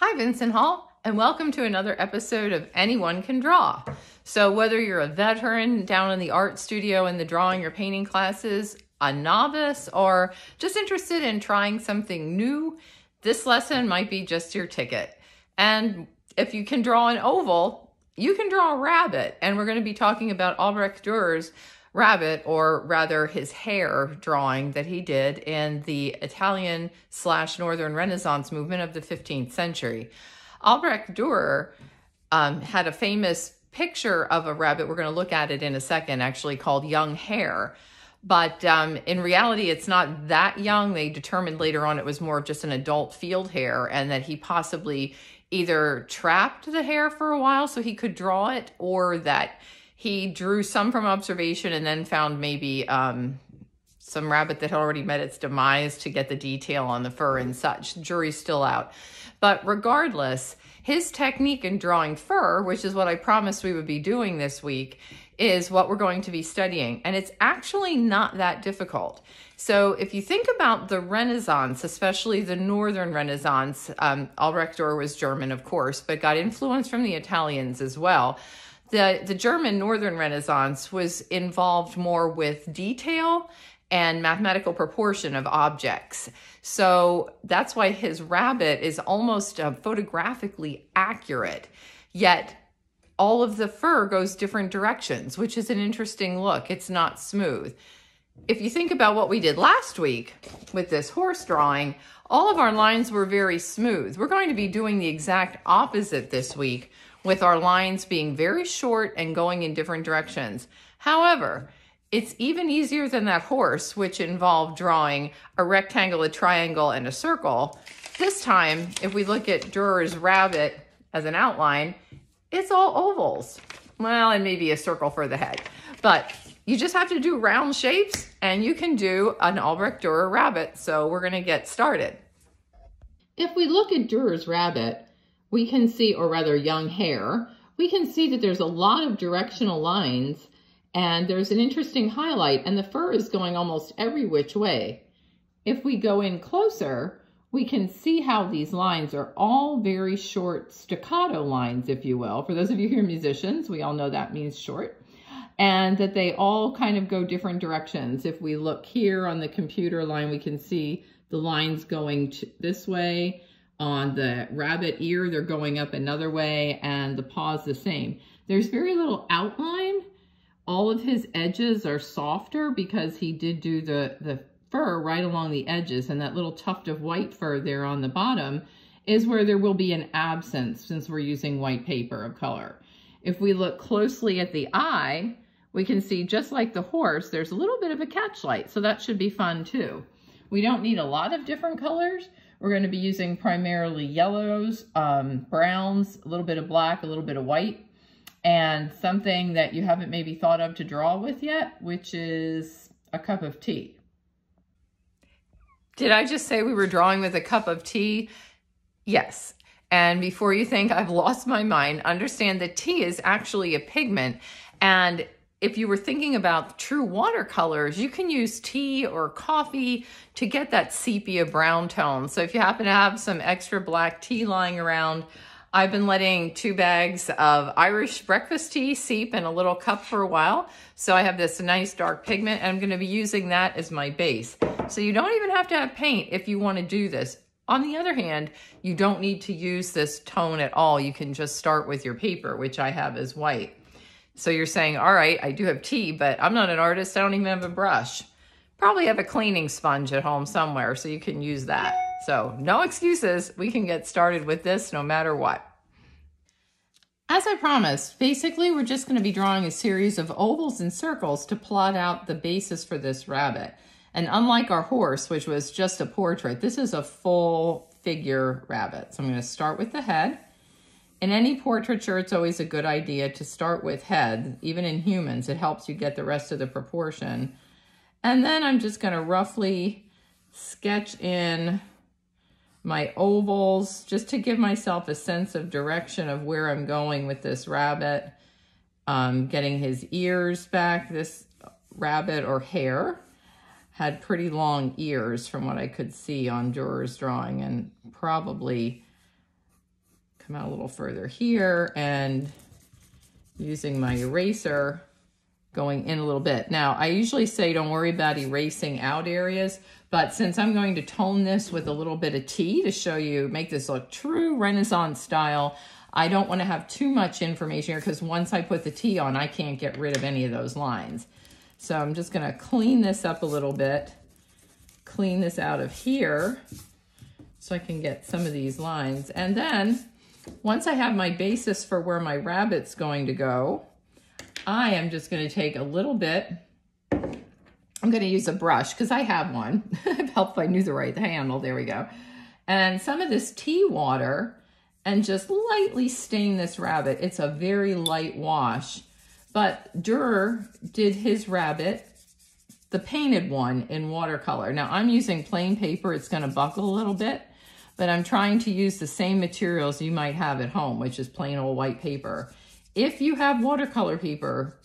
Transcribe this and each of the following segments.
Hi, Vincent Hall, and welcome to another episode of Anyone Can Draw. So whether you're a veteran down in the art studio in the drawing or painting classes, a novice, or just interested in trying something new, this lesson might be just your ticket. And if you can draw an oval, you can draw a rabbit. And we're going to be talking about Albrecht Dürer's rabbit, or rather his hare drawing that he did in the Italian/Northern Renaissance movement of the 15th century. Albrecht Dürer had a famous picture of a rabbit. We're going to look at it in a second, actually, called Young Hare. But in reality, it's not that young. They determined later on it was more of just an adult field hare, and that he possibly either trapped the hare for a while so he could draw it, or that he drew some from observation and then found maybe some rabbit that had already met its demise to get the detail on the fur and such. Jury's still out. But regardless, his technique in drawing fur, which is what I promised we would be doing this week, is what we're going to be studying. And it's actually not that difficult. So if you think about the Renaissance, especially the Northern Renaissance, Albrecht Dürer was German, of course, but got influence from the Italians as well. The German Northern Renaissance was involved more with detail and mathematical proportion of objects. So that's why his rabbit is almost photographically accurate, yet all of the fur goes different directions, which is an interesting look. It's not smooth. If you think about what we did last week with this horse drawing, all of our lines were very smooth. We're going to be doing the exact opposite this week, with our lines being very short and going in different directions. However, it's even easier than that horse, which involved drawing a rectangle, a triangle, and a circle. This time, if we look at Dürer's rabbit as an outline, it's all ovals. Well, and maybe a circle for the head. But you just have to do round shapes, and you can do an Albrecht Dürer rabbit. So we're going to get started. If we look at Dürer's rabbit, we can see, or rather Young Hare, we can see that there's a lot of directional lines, and there's an interesting highlight, and the fur is going almost every which way. If we go in closer, we can see how these lines are all very short staccato lines, if you will. For those of you who are musicians, we all know that means short. And that they all kind of go different directions. If we look here on the computer line, we can see the lines going this way. On the rabbit ear, they're going up another way, and the paw's the same. There's very little outline. All of his edges are softer because he did do the fur right along the edges, and that little tuft of white fur there on the bottom is where there will be an absence since we're using white paper of color. If we look closely at the eye, we can see, just like the horse, there's a little bit of a catchlight, so that should be fun too. We don't need a lot of different colors. We're going to be using primarily yellows, browns, a little bit of black, a little bit of white, and something that you haven't maybe thought of to draw with yet, which is a cup of tea. Did I just say we were drawing with a cup of tea? Yes. And before you think I've lost my mind, understand that tea is actually a pigment, and if you were thinking about true watercolors, you can use tea or coffee to get that sepia brown tone. So if you happen to have some extra black tea lying around, I've been letting 2 bags of Irish breakfast tea seep in a little cup for a while. So I have this nice dark pigment, and I'm going to be using that as my base. So you don't even have to have paint if you want to do this. On the other hand, you don't need to use this tone at all. You can just start with your paper, which I have as white. So you're saying, all right, I do have tea, but I'm not an artist. I don't even have a brush. Probably have a cleaning sponge at home somewhere, so you can use that. So no excuses. We can get started with this no matter what. As I promised, basically, we're just going to be drawing a series of ovals and circles to plot out the basis for this rabbit. And unlike our horse, which was just a portrait, this is a full figure rabbit. So I'm going to start with the head. In any portraiture, it's always a good idea to start with head. Even in humans, it helps you get the rest of the proportion. And then I'm just going to roughly sketch in my ovals just to give myself a sense of direction of where I'm going with this rabbit. Getting his ears back. This rabbit or hare had pretty long ears from what I could see on Dürer's drawing, and probably come out a little further here and using my eraser, going in a little bit. Now, I usually say don't worry about erasing out areas, but since I'm going to tone this with a little bit of tea to show you, make this look true Renaissance style, I don't want to have too much information here because once I put the tea on, I can't get rid of any of those lines. So I'm just going to clean this up a little bit, clean this out of here so I can get some of these lines. And then once I have my basis for where my rabbit's going to go, I am just going to take a little bit. I'm going to use a brush because I have one. It helped if I knew the right handle. There we go. And some of this tea water and just lightly stain this rabbit. It's a very light wash. But Durer did his rabbit, the painted one, in watercolor. Now I'm using plain paper. It's going to buckle a little bit, but I'm trying to use the same materials you might have at home, which is plain old white paper. If you have watercolor paper,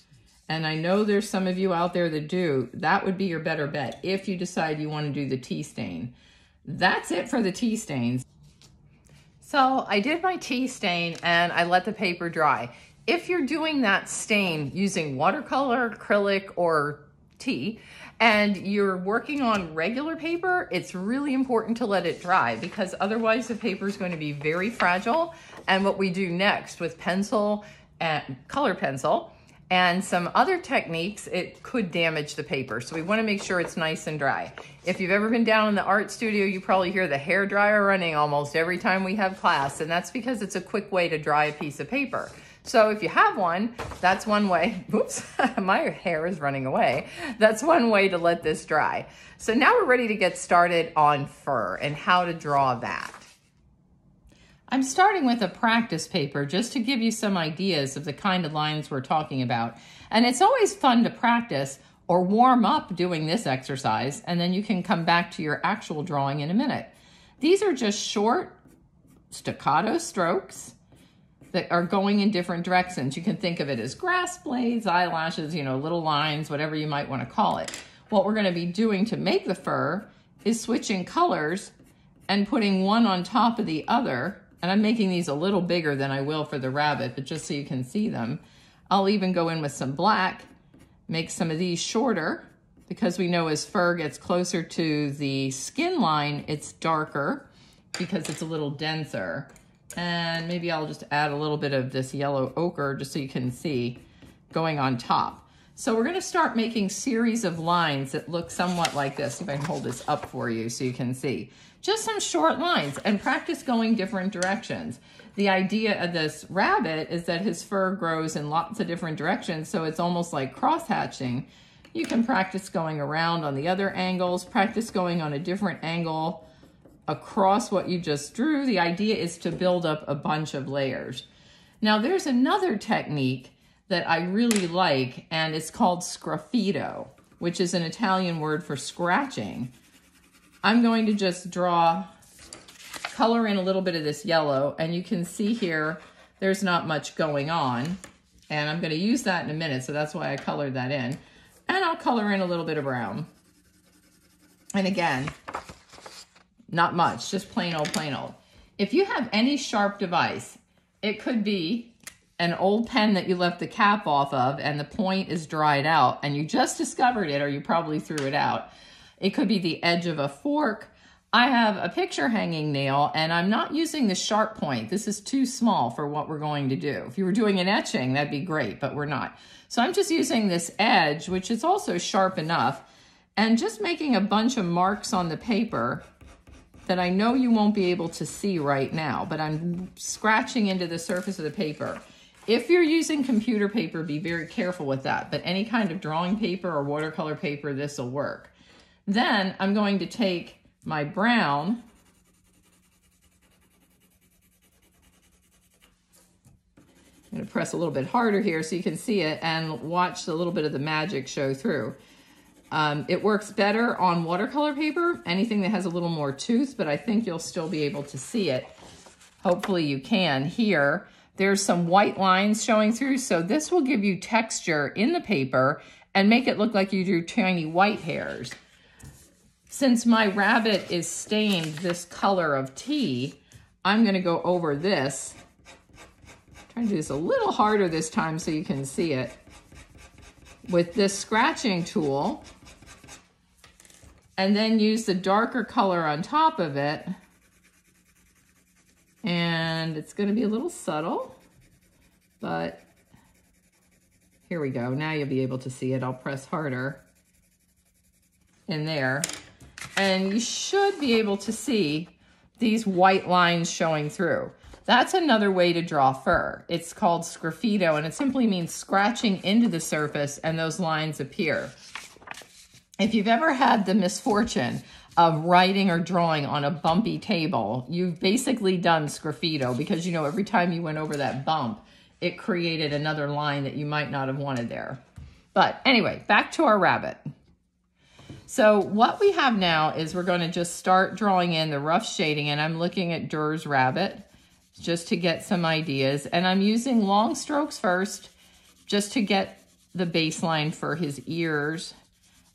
and I know there's some of you out there that do, that would be your better bet if you decide you want to do the tea stain. That's it for the tea stains. So I did my tea stain and I let the paper dry. If you're doing that stain using watercolor, acrylic, or tea, and you're working on regular paper, it's really important to let it dry because otherwise the paper is going to be very fragile. And what we do next with pencil and color pencil and some other techniques, it could damage the paper. So we want to make sure it's nice and dry. If you've ever been down in the art studio, you probably hear the hair dryer running almost every time we have class. And that's because it's a quick way to dry a piece of paper. So if you have one, that's one way. Oops, my hair is running away. That's one way to let this dry. So now we're ready to get started on fur and how to draw that. I'm starting with a practice paper just to give you some ideas of the kind of lines we're talking about. And it's always fun to practice or warm up doing this exercise, and then you can come back to your actual drawing in a minute. These are just short staccato strokes that are going in different directions. You can think of it as grass blades, eyelashes, little lines, whatever you might want to call it. What we're going to be doing to make the fur is switching colors and putting one on top of the other. And I'm making these a little bigger than I will for the rabbit, but just so you can see them. I'll even go in with some black, make some of these shorter, because we know as fur gets closer to the skin line, it's darker because it's a little denser. And maybe I'll just add a little bit of this yellow ochre just so you can see going on top. So we're going to start making series of lines that look somewhat like this. See if I can hold this up for you so you can see. Just some short lines and practice going different directions. The idea of this rabbit is that his fur grows in lots of different directions, so it's almost like cross-hatching. You can practice going around on the other angles, practice going on a different angle across what you just drew. The idea is to build up a bunch of layers. Now there's another technique that I really like, and it's called sgraffito, which is an Italian word for scratching. I'm going to just color in a little bit of this yellow, and you can see here there's not much going on, and I'm going to use that in a minute, so that's why I colored that in. And I'll color in a little bit of brown. And again, not much, just plain old, plain old. If you have any sharp device, it could be an old pen that you left the cap off of and the point is dried out and you just discovered it, or you probably threw it out. It could be the edge of a fork. I have a picture hanging nail and I'm not using the sharp point. This is too small for what we're going to do. If you were doing an etching, that'd be great, but we're not. So I'm just using this edge, which is also sharp enough, and just making a bunch of marks on the paper that I know you won't be able to see right now, but I'm scratching into the surface of the paper. If you're using computer paper, be very careful with that, but any kind of drawing paper or watercolor paper, this will work. Then I'm going to take my brown I'm going to press a little bit harder here so you can see it and watch a little bit of the magic show through. It works better on watercolor paper, anything that has a little more tooth, but I think you'll still be able to see it. Hopefully you can. Here, there's some white lines showing through, so this will give you texture in the paper and make it look like you drew tiny white hairs. Since my rabbit is stained this color of tea, I'm going to go over this Trying to do this a little harder this time so you can see it. With this scratching tool, and then use the darker color on top of it. And it's going to be a little subtle, but here we go. Now you'll be able to see it. I'll press harder in there. And you should be able to see these white lines showing through. That's another way to draw fur. It's called sgraffito, and it simply means scratching into the surface and those lines appear. If you've ever had the misfortune of writing or drawing on a bumpy table, you've basically done sgraffito, because you know every time you went over that bump, it created another line that you might not have wanted there. But anyway, back to our rabbit. So what we have now is we're going to just start drawing in the rough shading, and I'm looking at Durr's rabbit just to get some ideas. And I'm using long strokes first just to get the baseline for his ears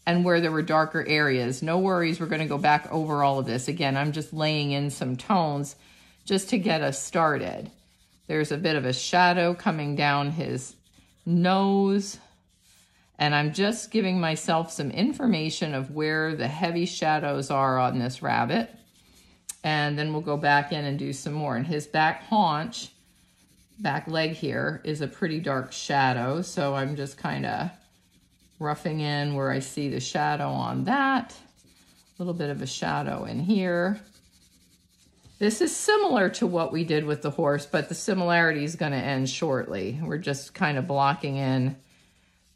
and where there were darker areas. No worries, we're going to go back over all of this. Again, I'm just laying in some tones just to get us started. There's a bit of a shadow coming down his nose, and I'm just giving myself some information of where the heavy shadows are on this rabbit. And then we'll go back in and do some more. And his back haunch, back leg here, is a pretty dark shadow. So I'm just kind of roughing in where I see the shadow on that. A little bit of a shadow in here. This is similar to what we did with the horse, but the similarity is going to end shortly. We're just kind of blocking in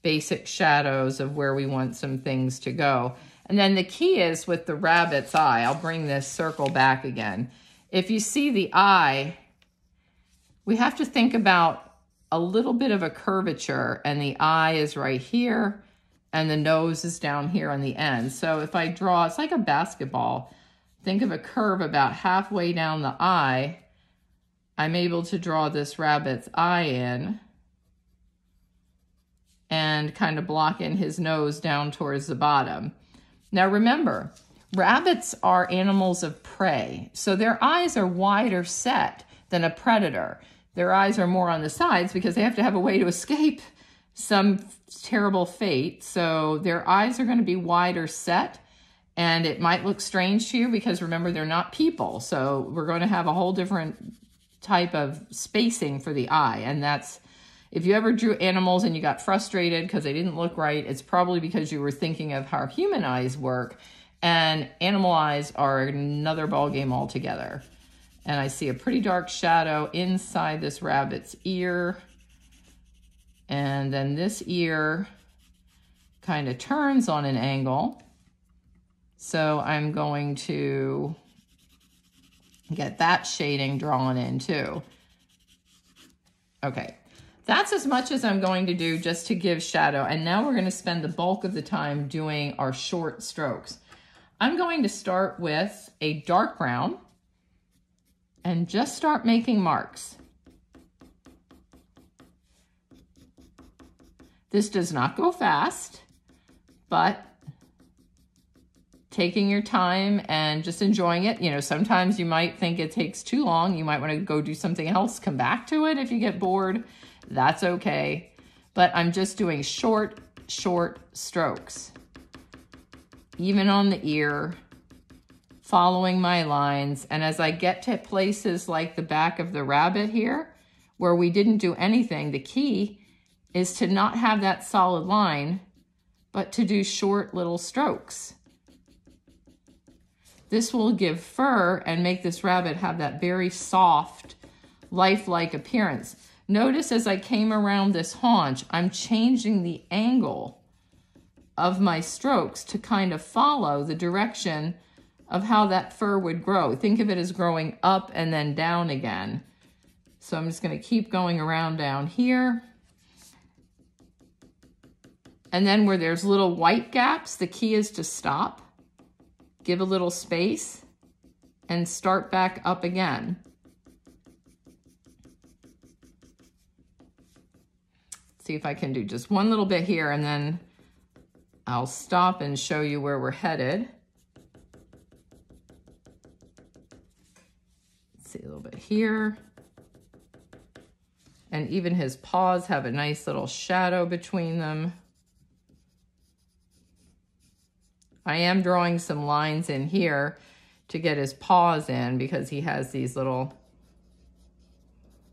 basic shadows of where we want some things to go. And then the key is with the rabbit's eye. I'll bring this circle back again. If you see the eye, we have to think about a little bit of a curvature, and the eye is right here and the nose is down here on the end. So if I draw, it's like a basketball. Think of a curve about halfway down the eye. I'm able to draw this rabbit's eye in and kind of block in his nose down towards the bottom. Now remember, rabbits are animals of prey, so their eyes are wider set than a predator. Their eyes are more on the sides because they have to have a way to escape some terrible fate. So their eyes are going to be wider set, and it might look strange to you because remember, they're not people. So we're going to have a whole different type of spacing for the eye. And that's, if you ever drew animals and you got frustrated because they didn't look right, it's probably because you were thinking of how human eyes work, and animal eyes are another ballgame altogether. And I see a pretty dark shadow inside this rabbit's ear. And then this ear kind of turns on an angle. So I'm going to get that shading drawn in too. Okay. That's as much as I'm going to do just to give shadow. And now we're going to spend the bulk of the time doing our short strokes. I'm going to start with a dark brown and just start making marks. This does not go fast, but taking your time and just enjoying it. You know, sometimes you might think it takes too long. You might want to go do something else, come back to it if you get bored. That's okay. But I'm just doing short strokes. Even on the ear, following my lines. And as I get to places like the back of the rabbit here, where we didn't do anything, the key is to not have that solid line, but to do short little strokes. This will give fur and make this rabbit have that very soft, lifelike appearance. Notice as I came around this haunch, I'm changing the angle of my strokes to kind of follow the direction of how that fur would grow. Think of it as growing up and then down again. So I'm just going to keep going around down here. And then where there's little white gaps, the key is to stop, give a little space, and start back up again. See if I can do just one little bit here, and then I'll stop and show you where we're headed. Let's see a little bit here. And even his paws have a nice little shadow between them. I am drawing some lines in here to get his paws in because he has these little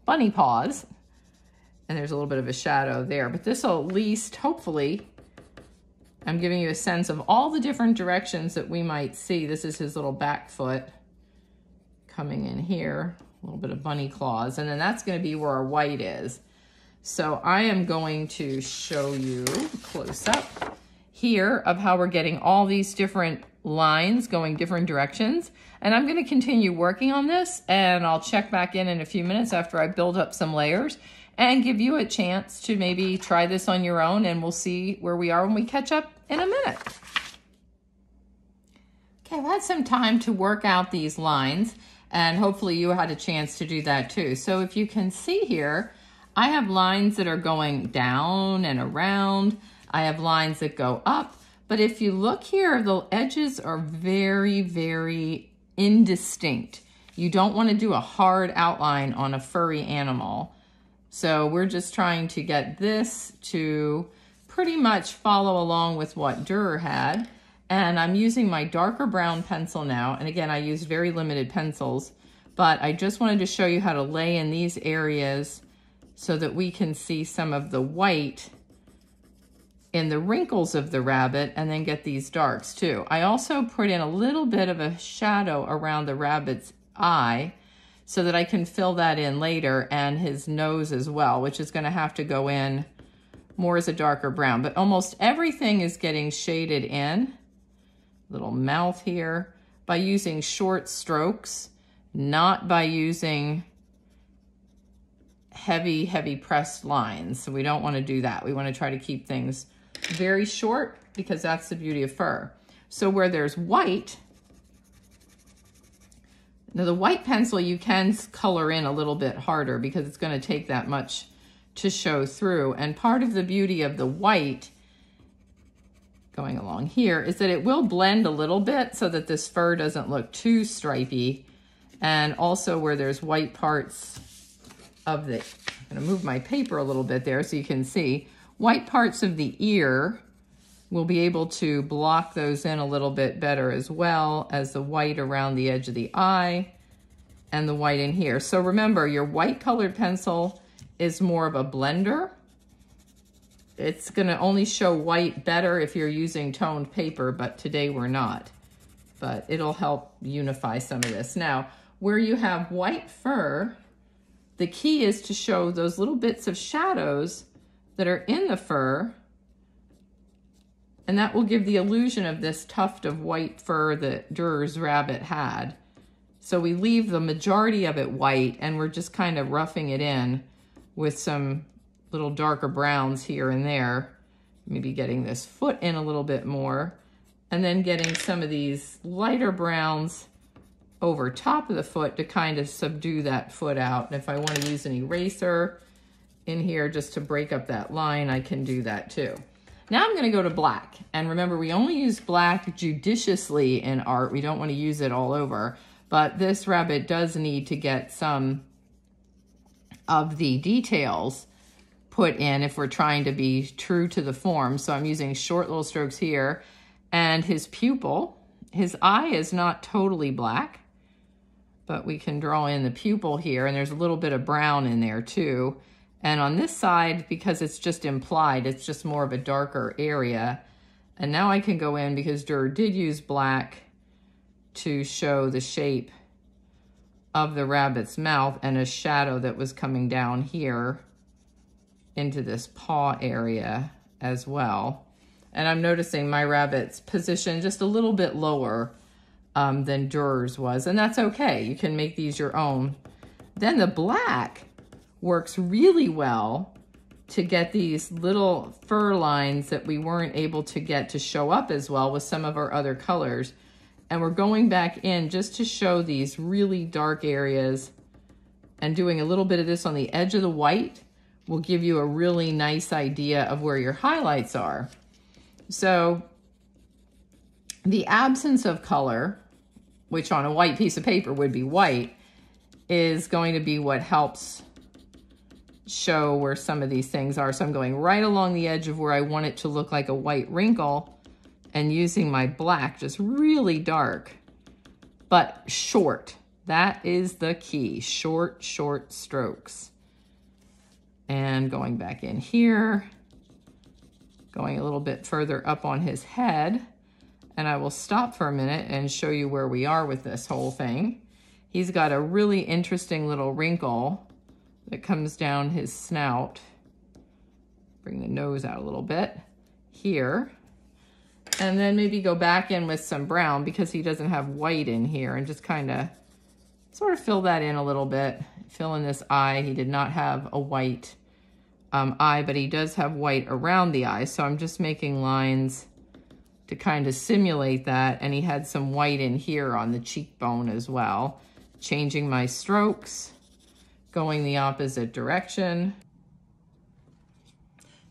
bunny paws. And there's a little bit of a shadow there. But this will at least, hopefully, I'm giving you a sense of all the different directions that we might see. This is his little back foot coming in here, a little bit of bunny claws, and then that's going to be where our white is. So I am going to show you close up here of how we're getting all these different lines going different directions. And I'm going to continue working on this, and I'll check back in a few minutes after I build up some layers and give you a chance to maybe try this on your own, and we'll see where we are when we catch up in a minute. Okay, I've had some time to work out these lines, and hopefully you had a chance to do that too. So if you can see here, I have lines that are going down and around. I have lines that go up. But if you look here, the edges are very, very indistinct. You don't want to do a hard outline on a furry animal. So we're just trying to get this to pretty much follow along with what Durer had. And I'm using my darker brown pencil now. And again, I used very limited pencils, but I just wanted to show you how to lay in these areas so that we can see some of the white in the wrinkles of the rabbit and then get these darks too. I also put in a little bit of a shadow around the rabbit's eye so that I can fill that in later, and his nose as well, which is going to have to go in more as a darker brown. But almost everything is getting shaded in. Little mouth here by using short strokes, not by using heavy pressed lines. So we don't want to do that. We want to try to keep things very short because that's the beauty of fur. So where there's white, now the white pencil you can color in a little bit harder because it's going to take that much to show through. And part of the beauty of the white going along here is that it will blend a little bit so that this fur doesn't look too stripy. And also where there's white parts of the, I'm going to move my paper a little bit there so you can see, white parts of the ear, we'll be able to block those in a little bit better as well as the white around the edge of the eye and the white in here. So remember, your white colored pencil is more of a blender. It's gonna only show white better if you're using toned paper, but today we're not. But it'll help unify some of this. Now, where you have white fur, the key is to show those little bits of shadows that are in the fur, and that will give the illusion of this tuft of white fur that Durer's rabbit had. So we leave the majority of it white, and we're just kind of roughing it in with some little darker browns here and there. Maybe getting this foot in a little bit more, and then getting some of these lighter browns over top of the foot to kind of subdue that foot out. And if I want to use an eraser in here just to break up that line, I can do that too. Now I'm going to go to black. And remember, we only use black judiciously in art. We don't want to use it all over. But this rabbit does need to get some of the details put in if we're trying to be true to the form. So I'm using short little strokes here. And his pupil, his eye is not totally black, but we can draw in the pupil here. And there's a little bit of brown in there too. And on this side, because it's just implied, it's just more of a darker area. And now I can go in, because Durer did use black to show the shape of the rabbit's mouth and a shadow that was coming down here into this paw area as well. And I'm noticing my rabbit's position just a little bit lower than Durer's was, and that's okay. You can make these your own. Then the black works really well to get these little fur lines that we weren't able to get to show up as well with some of our other colors. And we're going back in just to show these really dark areas, and doing a little bit of this on the edge of the white will give you a really nice idea of where your highlights are. So the absence of color, which on a white piece of paper would be white, is going to be what helps show where some of these things are. So I'm going right along the edge of where I want it to look like a white wrinkle and using my black, just really dark, but short. That is the key, short strokes. And going back in here, going a little bit further up on his head, and I will stop for a minute and show you where we are with this whole thing. He's got a really interesting little wrinkle that comes down his snout. Bring the nose out a little bit here. And then maybe go back in with some brown because he doesn't have white in here, and just kind of sort of fill that in a little bit. Fill in this eye. He did not have a white eye, but he does have white around the eye. So I'm just making lines to kind of simulate that. And he had some white in here on the cheekbone as well. Changing my strokes, going the opposite direction.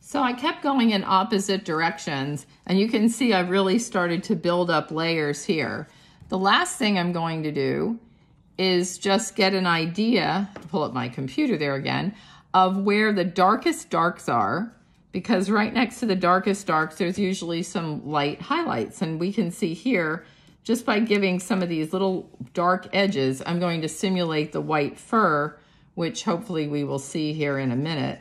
So I kept going in opposite directions, and you can see I've really started to build up layers here. The last thing I'm going to do is just get an idea, pull up my computer there again, of where the darkest darks are, because right next to the darkest darks, there's usually some light highlights. And we can see here, just by giving some of these little dark edges, I'm going to simulate the white fur, which hopefully we will see here in a minute,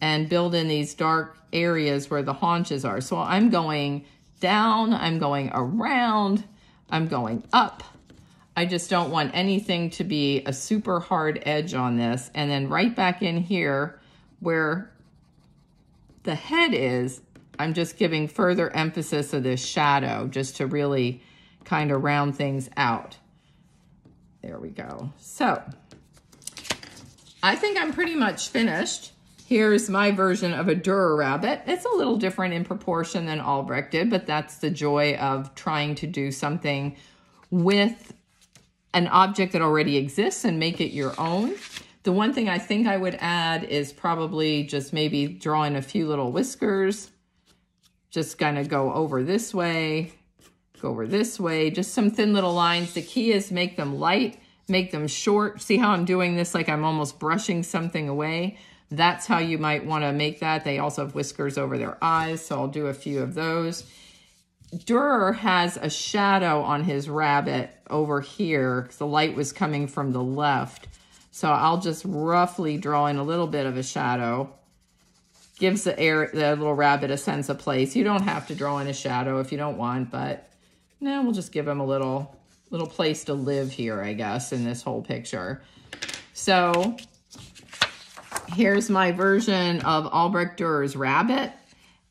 and build in these dark areas where the haunches are. So I'm going down, I'm going around, I'm going up. I just don't want anything to be a super hard edge on this. And then right back in here where the head is, I'm just giving further emphasis of this shadow just to really kind of round things out. There we go. So I think I'm pretty much finished. Here's my version of a Durer rabbit. It's a little different in proportion than Albrecht did, but that's the joy of trying to do something with an object that already exists and make it your own. The one thing I think I would add is probably just maybe drawing a few little whiskers. Just kind of go over this way, go over this way, just some thin little lines. The key is make them light, make them short. See how I'm doing this like I'm almost brushing something away? That's how you might want to make that. They also have whiskers over their eyes, so I'll do a few of those. Durer has a shadow on his rabbit over here because the light was coming from the left. So I'll just roughly draw in a little bit of a shadow. Gives the little rabbit a sense of place. You don't have to draw in a shadow if you don't want, but no, we'll just give him a little place to live here, I guess, in this whole picture. So here's my version of Albrecht Durer's rabbit.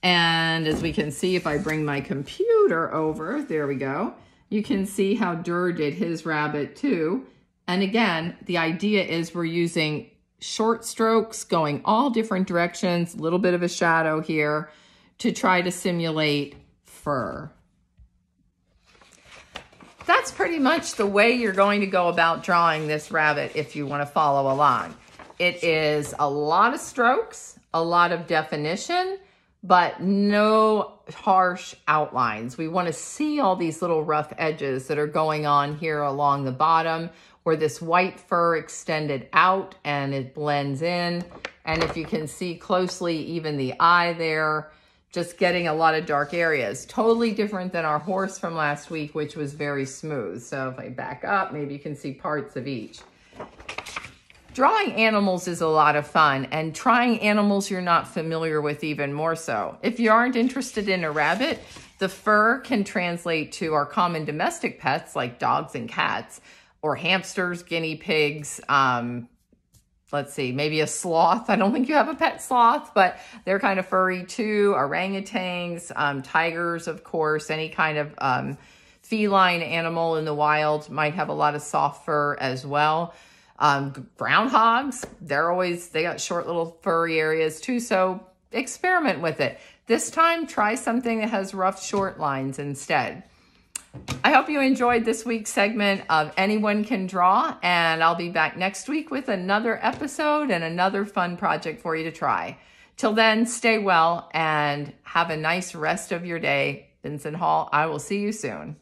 And as we can see, if I bring my computer over, there we go, you can see how Durer did his rabbit too. And again, the idea is we're using short strokes going all different directions, a little bit of a shadow here to try to simulate fur. That's pretty much the way you're going to go about drawing this rabbit if you want to follow along. It is a lot of strokes, a lot of definition, but no harsh outlines. We want to see all these little rough edges that are going on here along the bottom where this white fur extended out and it blends in. And if you can see closely, even the eye there, just getting a lot of dark areas. Totally different than our horse from last week, which was very smooth. So if I back up, maybe you can see parts of each. Drawing animals is a lot of fun, and trying animals you're not familiar with even more so. If you aren't interested in a rabbit, the fur can translate to our common domestic pets like dogs and cats, or hamsters, guinea pigs, let's see, maybe a sloth. I don't think you have a pet sloth, but they're kind of furry too. Orangutans, tigers, of course, any kind of feline animal in the wild might have a lot of soft fur as well. Groundhogs, they got short little furry areas too, so experiment with it. This time, try something that has rough, short lines instead. I hope you enjoyed this week's segment of Anyone Can Draw, and I'll be back next week with another episode and another fun project for you to try. Till then, stay well and have a nice rest of your day. Vincent Hall, I will see you soon.